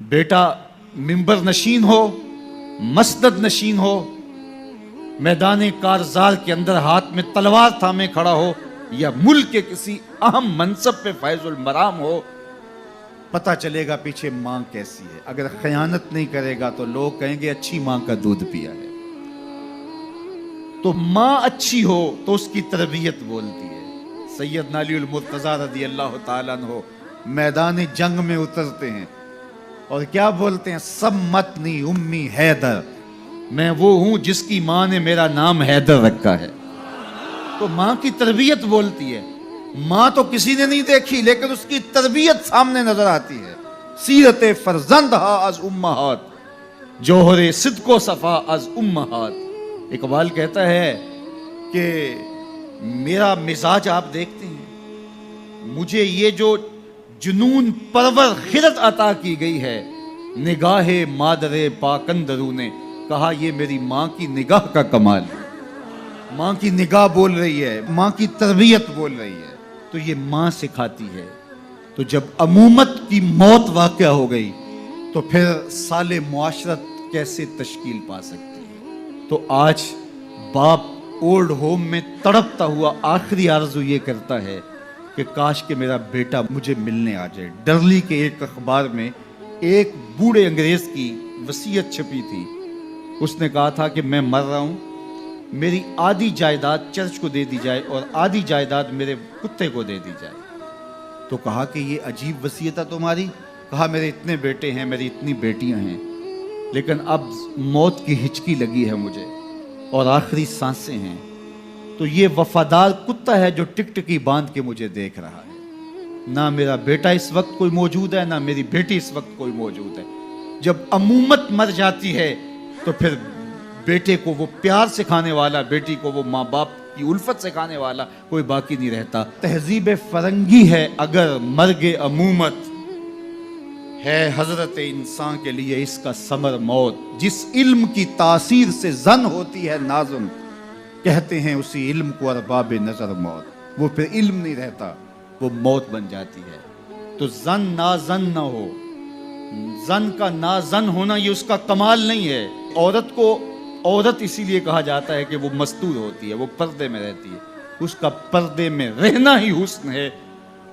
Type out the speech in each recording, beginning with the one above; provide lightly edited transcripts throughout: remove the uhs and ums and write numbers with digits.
بیٹا منبر نشین ہو، مسند نشین ہو، میدان کارزار کے اندر ہاتھ میں تلوار تھامے کھڑا ہو، یا ملک کے کسی اہم منصب پہ فائز المرام ہو، پتہ چلے گا پیچھے ماں کیسی ہے۔ اگر خیانت نہیں کرے گا تو لوگ کہیں گے اچھی ماں کا دودھ پیا ہے۔ تو ماں اچھی ہو تو اس کی تربیت بولتی ہے۔ سیدنا علی المرتضیٰ رضی اللہ تعالیٰ عنہ میدان جنگ میں اترتے ہیں اور کیا بولتے ہیں؟ سمتنی امی حیدر، میں وہ ہوں جس کی ماں نے میرا نام حیدر رکھا ہے۔ تو ماں کی تربیت بولتی ہے۔ ماں تو کسی نے نہیں دیکھی لیکن اس کی تربیت سامنے نظر آتی ہے۔ سیرت فرزند ہا از امہات، جوہر صدق و صفا از امہات۔ اقبال کہتا ہے کہ میرا مزاج آپ دیکھتے ہیں، مجھے یہ جو جنون پرور خرد عطا کی گئی ہے، نگاہ مادر پاکندرو نے کہا یہ میری ماں کی نگاہ کا کمال ہے۔ ماں کی نگاہ بول رہی ہے، ماں کی تربیت بول رہی ہے، تو یہ ماں سکھاتی ہے۔ تو جب امومت کی موت واقع ہو گئی تو پھر سال معاشرت کیسے تشکیل پا سکتی ہے؟ تو آج باپ اولڈ ہوم میں تڑپتا ہوا آخری آرزو یہ کرتا ہے کہ کاش کہ میرا بیٹا مجھے ملنے آ جائے۔ ڈرلی کے ایک اخبار میں ایک بوڑھے انگریز کی وصیت چھپی تھی۔ اس نے کہا تھا کہ میں مر رہا ہوں، میری آدھی جائیداد چرچ کو دے دی جائے اور آدھی جائیداد میرے کتے کو دے دی جائے۔ تو کہا کہ یہ عجیب وصیت ہے تمہاری۔ کہا میرے اتنے بیٹے ہیں، میری اتنی بیٹیاں ہیں، لیکن اب موت کی ہچکی لگی ہے مجھے اور آخری سانسیں ہیں، تو یہ وفادار کتا ہے جو ٹکٹکی باندھ کے مجھے دیکھ رہا ہے۔ نہ میرا بیٹا اس وقت کوئی موجود ہے، نہ میری بیٹی اس وقت کوئی موجود ہے۔ جب امومت مر جاتی ہے تو پھر بیٹے کو وہ پیار سکھانے والا، بیٹی کو وہ ماں باپ کی الفت سکھانے والا کوئی باقی نہیں رہتا۔ تہذیب فرنگی ہے اگر مرگ امومت، ہے حضرت انسان کے لیے اس کا ثمر موت۔ جس علم کی تاثیر سے زن ہوتی ہے نازم، کہتے ہیں اسی علم کو ارباب نظر موت۔ وہ پھر علم نہیں رہتا، وہ موت بن جاتی ہے۔ تو زن نازن نہ ہو، زن کا نازن ہونا یہ اس کا کمال نہیں ہے۔ عورت کو عورت اسی لیے کہا جاتا ہے کہ وہ مستور ہوتی ہے، وہ پردے میں رہتی ہے۔ اس کا پردے میں رہنا ہی حسن ہے۔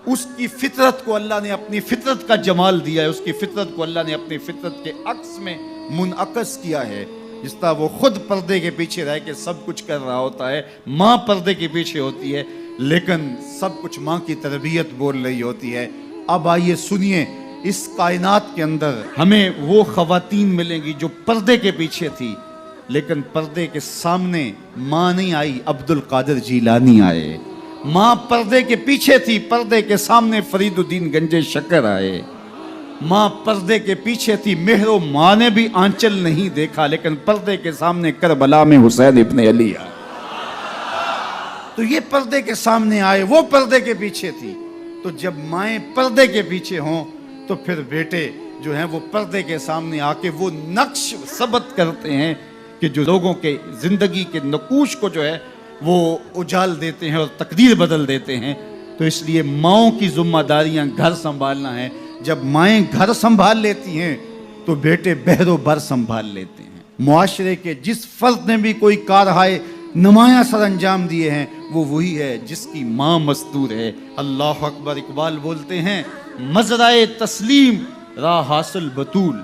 اس کی فطرت کو اللہ نے اپنی فطرت کا جمال دیا ہے، اس کی فطرت کو اللہ نے اپنی فطرت کے عکس میں منعکس کیا ہے۔ جس طرح وہ خود پردے کے پیچھے رہ کے سب کچھ کر رہا ہوتا ہے، ماں پردے کے پیچھے ہوتی ہے لیکن سب کچھ ماں کی تربیت بول رہی ہوتی ہے۔ اب آئیے سنیے، اس کائنات کے اندر ہمیں وہ خواتین ملیں گی جو پردے کے پیچھے تھی لیکن پردے کے سامنے ماں نہیں آئی، عبد القادر جیلانی آئے۔ ماں پردے کے پیچھے تھی، پردے کے سامنے فرید الدین گنج شکر آئے۔ ماں پردے کے پیچھے تھی، مہر و ماں نے بھی آنچل نہیں دیکھا لیکن پردے کے سامنے کربلا میں حسین ابن علی آئے۔ تو یہ پردے کے سامنے آئے، وہ پردے کے پیچھے تھی۔ تو جب مائیں پردے کے پیچھے ہوں تو پھر بیٹے جو ہیں وہ پردے کے سامنے آ کے وہ نقش ثبت کرتے ہیں کہ جو لوگوں کے زندگی کے نقوش کو جو ہے وہ اجال دیتے ہیں اور تقدیر بدل دیتے ہیں۔ تو اس لیے ماؤں کی ذمہ داریاں گھر سنبھالنا ہے۔ جب مائیں گھر سنبھال لیتی ہیں تو بیٹے بحر و بر سنبھال لیتے ہیں۔ معاشرے کے جس فرد نے بھی کوئی کارہائے نمایاں سر انجام دیے ہیں وہ وہی ہے جس کی ماں مستور ہے۔ اللہ اکبر۔ اقبال بولتے ہیں مزرعے تسلیم را حاصل بطول،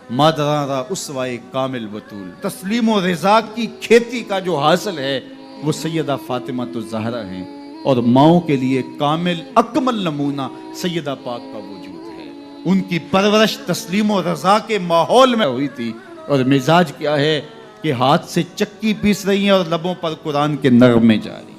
مادراں را اسوائے کامل بطول۔ تسلیم و رضا کی کھیتی کا جو حاصل ہے وہ سیدہ فاطمہ الزہرا ہیں، اور ماؤں کے لیے کامل اکمل نمونہ سیدہ پاک کا وجود ہے۔ ان کی پرورش تسلیم و رضا کے ماحول میں ہوئی تھی، اور مزاج کیا ہے کہ ہاتھ سے چکی پیس رہی ہیں اور لبوں پر قرآن کے نغمے جاری۔